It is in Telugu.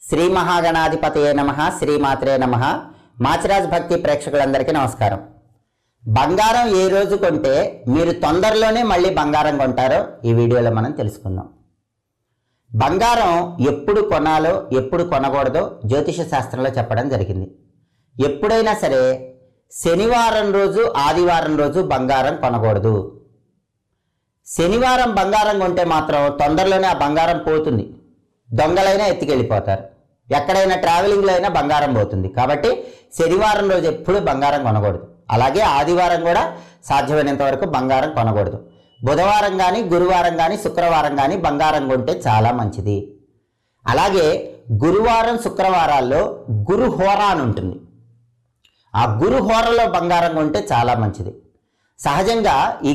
శ్రీ మహాగణాధిపతయే నమః, శ్రీమాత్రే నమః. మాచిరాజ్ భక్తి ప్రేక్షకులందరికీ నమస్కారం. బంగారం ఏ రోజు కొంటే మీరు తొందరలోనే మళ్ళీ బంగారం కొంటారో ఈ వీడియోలో మనం తెలుసుకుందాం. బంగారం ఎప్పుడు కొనాలో ఎప్పుడు కొనకూడదో జ్యోతిష శాస్త్రంలో చెప్పడం జరిగింది. ఎప్పుడైనా సరే శనివారం రోజు, ఆదివారం రోజు బంగారం కొనకూడదు. శనివారం బంగారం కొంటే మాత్రం తొందరలోనే ఆ బంగారం పోతుంది. దొంగలైనా ఎత్తుకెళ్ళిపోతారు. ఎక్కడైనా ట్రావెలింగ్లో అయినా బంగారం పోతుంది. కాబట్టి శనివారం రోజు ఎప్పుడు బంగారం కొనకూడదు. అలాగే ఆదివారం కూడా సాధ్యమైనంత వరకు బంగారం కొనకూడదు. బుధవారం కానీ, గురువారం కానీ, శుక్రవారం కానీ బంగారం కొంటే చాలా మంచిది. అలాగే గురువారం, శుక్రవారాల్లో గురు హోర అని ఉంటుంది. ఆ గురు హోరలో బంగారం కొంటే చాలా మంచిది. సహజంగా ఈ